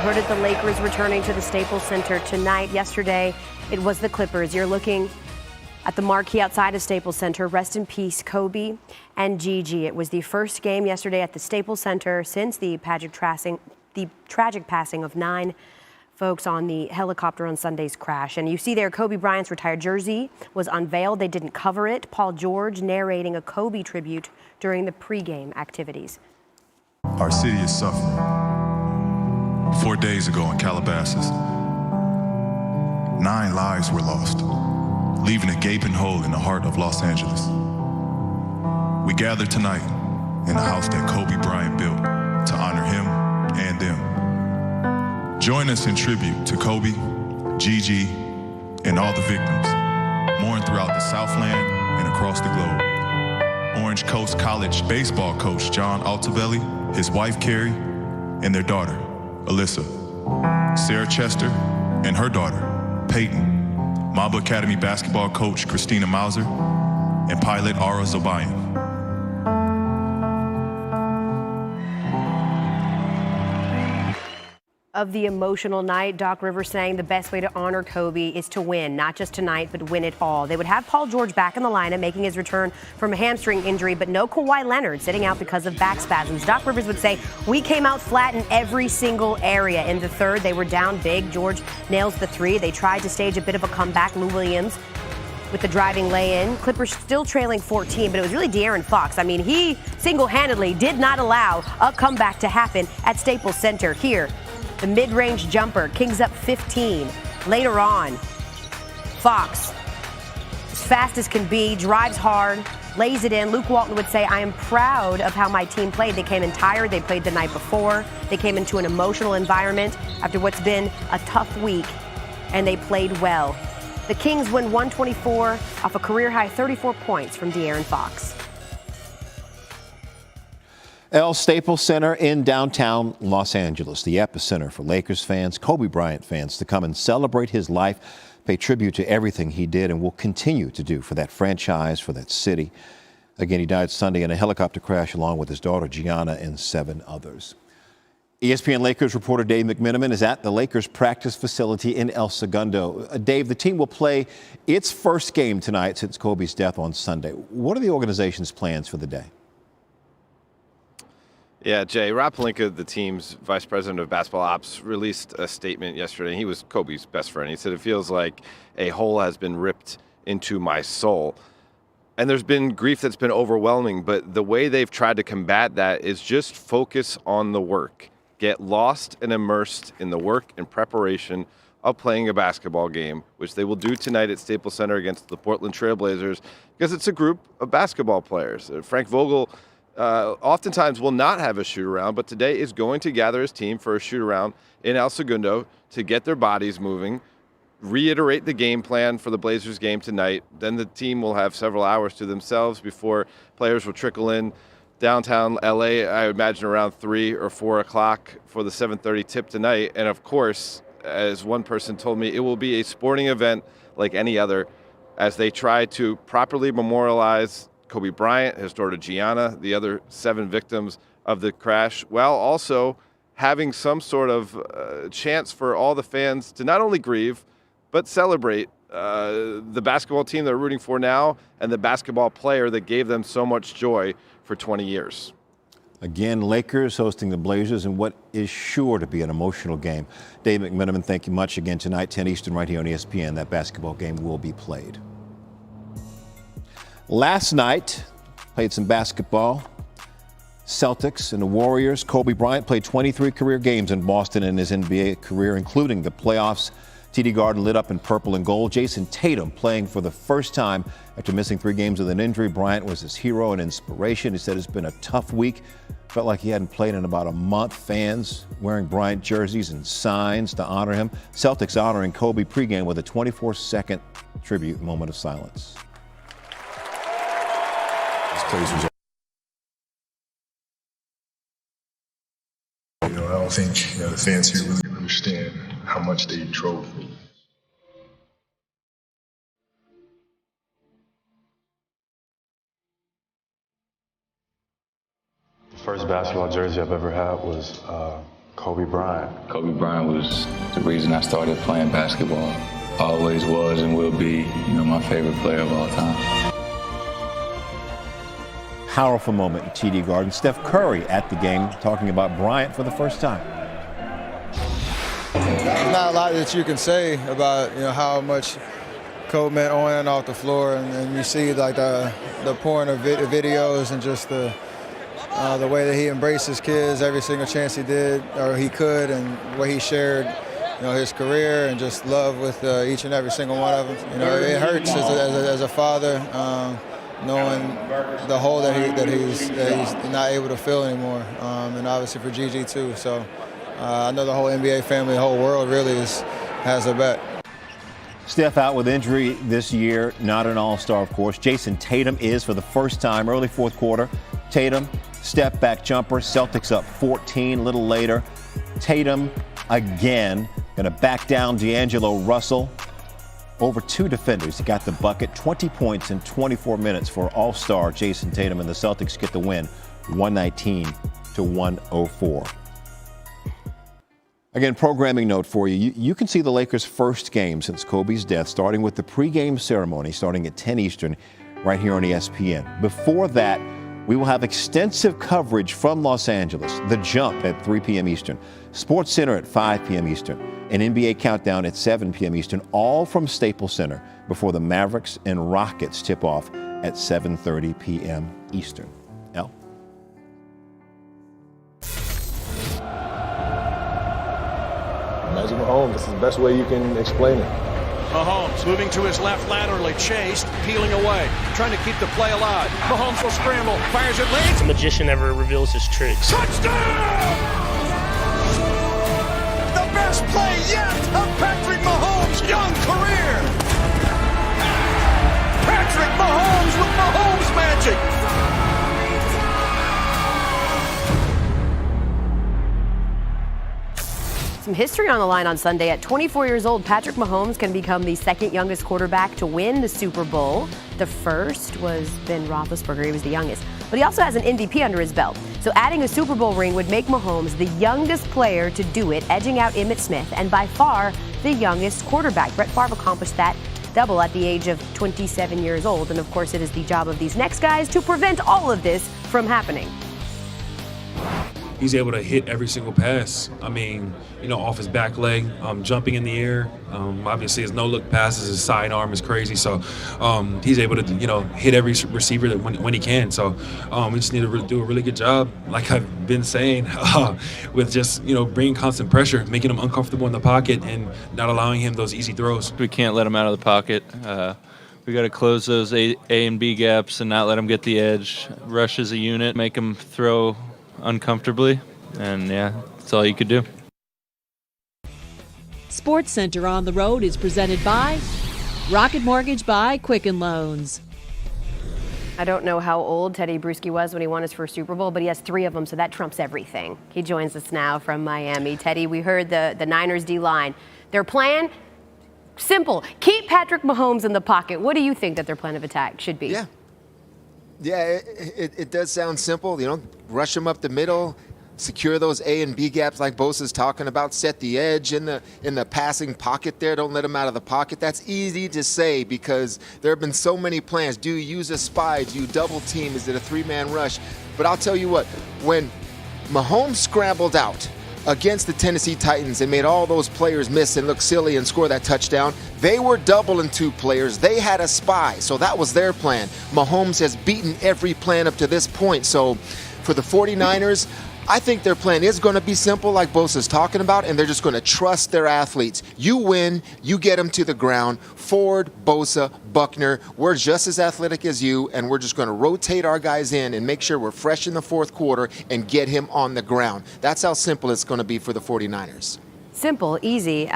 heard it, the Lakers returning to the Staples Center tonight. Yesterday, it was the Clippers. You're looking at the marquee outside of Staples Center. Rest in peace, Kobe and Gigi. It was the first game yesterday at the Staples Center since the tragic passing of 9 folks on the helicopter on Sunday's crash. And you see there, Kobe Bryant's retired jersey was unveiled. They didn't cover it. Paul George narrating a Kobe tribute during the pregame activities. Our city is suffering. 4 days ago in Calabasas, 9 lives were lost, leaving a gaping hole in the heart of Los Angeles. We gather tonight in the house that Kobe Bryant built to honor him and them. Join us in tribute to Kobe, Gigi, and all the victims mourn throughout the Southland and across the globe. Orange Coast College baseball coach John Altobelli, his wife Carrie, and their daughter, Alyssa, Sarah Chester, and her daughter, Peyton, Mamba Academy basketball coach Christina Mauser, and pilot Ara Zobayan. Of the emotional night, Doc Rivers saying the best way to honor Kobe is to win, not just tonight, but win it all. They would have Paul George back in the lineup, making his return from a hamstring injury, but no Kawhi Leonard sitting out because of back spasms. Doc Rivers would say, we came out flat in every single area. In the third, they were down big. George nails the 3. They tried to stage a bit of a comeback. Lou Williams with the driving lay-in. Clippers still trailing 14, but it was really De'Aaron Fox. I mean, he single-handedly did not allow a comeback to happen at Staples Center. Here, the mid-range jumper, Kings up 15. Later on, Fox, as fast as can be, drives hard, lays it in. Luke Walton would say, I am proud of how my team played. They came in tired. They played the night before. They came into an emotional environment after what's been a tough week, and they played well. The Kings win 124 off a career-high 34 points from De'Aaron Fox. Staples Center in downtown Los Angeles, the epicenter for Lakers fans, Kobe Bryant fans to come and celebrate his life, pay tribute to everything he did and will continue to do for that franchise, for that city. Again, he died Sunday in a helicopter crash along with his daughter Gianna and 7 others. ESPN Lakers reporter Dave McMenamin is at the Lakers practice facility in El Segundo. Dave, the team will play its first game tonight since Kobe's death on Sunday. What are the organization's plans for the day? Yeah, Jay, Rob Pelinka, the team's vice president of basketball ops, released a statement yesterday. He was Kobe's best friend. He said, it feels like a hole has been ripped into my soul. And there's been grief that's been overwhelming, but the way they've tried to combat that is just focus on the work. Get lost and immersed in the work and preparation of playing a basketball game, which they will do tonight at Staples Center against the Portland Trail Blazers, because it's a group of basketball players. Frank Vogel oftentimes will not have a shoot-around, but today is going to gather his team for a shoot-around in El Segundo to get their bodies moving, reiterate the game plan for the Blazers game tonight. Then the team will have several hours to themselves before players will trickle in downtown L.A., I would imagine around 3 or 4 o'clock for the 7:30 tip tonight. And, of course, as one person told me, it will be a sporting event like any other as they try to properly memorialize Kobe Bryant, his daughter Gianna, the other 7 victims of the crash, while also having some sort of chance for all the fans to not only grieve, but celebrate the basketball team they're rooting for now and the basketball player that gave them so much joy for 20 years. Again, Lakers hosting the Blazers in what is sure to be an emotional game. Dave McMenamin, thank you much again tonight, 10 Eastern, right here on ESPN. That basketball game will be played. Last night, played some basketball. Celtics and the Warriors. Kobe Bryant played 23 career games in Boston in his NBA career, including the playoffs. TD Garden lit up in purple and gold. Jason Tatum playing for the first time after missing 3 games with an injury. Bryant was his hero and inspiration. He said it's been a tough week. Felt like he hadn't played in about a month. Fans wearing Bryant jerseys and signs to honor him. Celtics honoring Kobe pregame with a 24-second tribute moment of silence. I don't think the fans here really understand how much they drove me. The first basketball jersey I've ever had was Kobe Bryant. Kobe Bryant was the reason I started playing basketball. Always was and will be, my favorite player of all time. Powerful moment in TD Garden. Steph Curry at the game talking about Bryant for the first time. Not a lot that you can say about how much Kobe meant on and off the floor, and you see like the pouring of videos and just the way that he embraced his kids every single chance he did or he could, and the way he shared his career and just love with each and every single one of them. It hurts as a father knowing the hole that he's not able to fill anymore, and obviously for Gigi too. So I know the whole NBA family, the whole world really has their back. Steph out with injury this year, not an all-star, of course. Jason Tatum is for the first time, early fourth quarter. Tatum, step back jumper, Celtics up 14 a little later. Tatum again, going to back down D'Angelo Russell. Over two defenders, he got the bucket, 20 points in 24 minutes for all-star Jason Tatum, and the Celtics get the win, 119-104. Again, programming note for you. You can see the Lakers' first game since Kobe's death, starting with the pregame ceremony, starting at 10 Eastern, right here on ESPN. Before that, we will have extensive coverage from Los Angeles. The Jump at 3 p.m. Eastern, Sports Center at 5 p.m. Eastern, an NBA Countdown at 7 p.m. Eastern, all from Staples Center before the Mavericks and Rockets tip off at 7:30 p.m. Eastern. Al? Magic Mahomes, this is the best way you can explain it. Mahomes moving to his left laterally, chased, peeling away, trying to keep the play alive. Mahomes will scramble, fires it late. The magician never reveals his tricks. Touchdown! The best play yet of Patrick Mahomes' young career. Patrick Mahomes with Mahomes magic. Some history on the line on Sunday. At 24 years old, Patrick Mahomes can become the second youngest quarterback to win the Super Bowl. The first was Ben Roethlisberger. He was the youngest. But he also has an MVP under his belt. So adding a Super Bowl ring would make Mahomes the youngest player to do it, edging out Emmitt Smith, and by far the youngest quarterback. Brett Favre accomplished that double at the age of 27 years old. And of course, it is the job of these next guys to prevent all of this from happening. He's able to hit every single pass. I mean, off his back leg, jumping in the air. Obviously, his no-look passes, his sidearm is crazy. So he's able to, hit every receiver when he can. So we just need to do a really good job, like I've been saying, with just, bringing constant pressure, making him uncomfortable in the pocket and not allowing him those easy throws. We can't let him out of the pocket. We got to close those A and B gaps and not let him get the edge. Rush as a unit, make him throw uncomfortably, and that's all you could do. Sports Center on the Road is presented by Rocket Mortgage by Quicken Loans. I don't know how old Teddy Bruschi was when he won his first Super Bowl, but he has 3 of them, so that trumps everything. He joins us now from Miami. Teddy, we heard the Niners D-line. Their plan, simple, keep Patrick Mahomes in the pocket. What do you think that their plan of attack should be? Yeah, it does sound simple. Rush them up the middle, secure those A and B gaps like Bosa's talking about, set the edge in the passing pocket there. Don't let them out of the pocket. That's easy to say because there have been so many plans. Do you use a spy? Do you double team? Is it a 3-man rush? But I'll tell you what, when Mahomes scrambled out against the Tennessee Titans and made all those players miss and look silly and score that touchdown, they were doubling 2 players. They had a spy, so that was their plan. Mahomes has beaten every plan up to this point. So for the 49ers, I think their plan is going to be simple, like Bosa's talking about, and they're just going to trust their athletes. You win, you get them to the ground. Ford, Bosa, Buckner, we're just as athletic as you, and we're just going to rotate our guys in and make sure we're fresh in the fourth quarter and get him on the ground. That's how simple it's going to be for the 49ers. Simple, easy.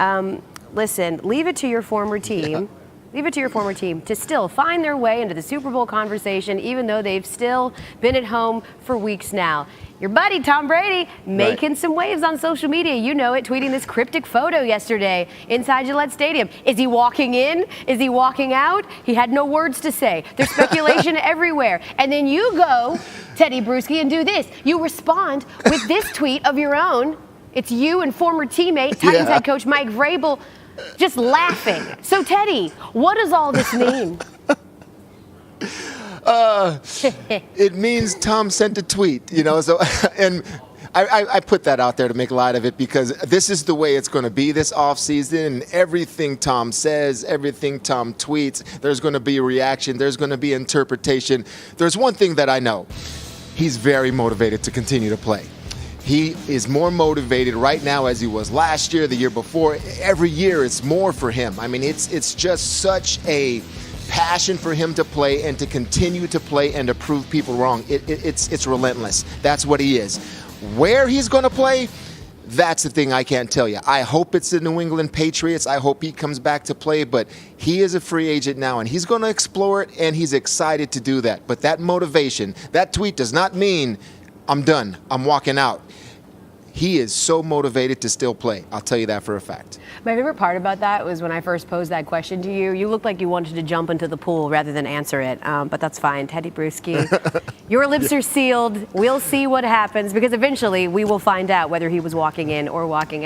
Listen, leave it to your former team. Yeah. Leave it to your former team to still find their way into the Super Bowl conversation, even though they've still been at home for weeks now. Your buddy, Tom Brady, making some waves on social media. You know it, tweeting this cryptic photo yesterday inside Gillette Stadium. Is he walking in? Is he walking out? He had no words to say. There's speculation everywhere. And then you go, Teddy Bruschi, and do this. You respond with this tweet of your own It's you and former teammate, Titans head coach Mike Vrabel, just laughing. So, Teddy, what does all this mean? It means Tom sent a tweet, so, and I put that out there to make light of it because this is the way it's going to be this offseason. And everything Tom says, everything Tom tweets, there's going to be a reaction. There's going to be interpretation. There's one thing that I know. He's very motivated to continue to play. He is more motivated right now as he was last year, the year before. Every year it's more for him. I mean, it's just such a passion for him to play and to continue to play and to prove people wrong. It's relentless. That's what he is. Where he's going to play, that's the thing I can't tell you. I hope it's the New England Patriots. I hope he comes back to play, but he is a free agent now, and he's going to explore it, and he's excited to do that. But that motivation, that tweet does not mean I'm done, I'm walking out. He is so motivated to still play. I'll tell you that for a fact. My favorite part about that was when I first posed that question to you. You looked like you wanted to jump into the pool rather than answer it, but that's fine. Teddy Bruschi, your lips are sealed. We'll see what happens because eventually we will find out whether he was walking in or walking out.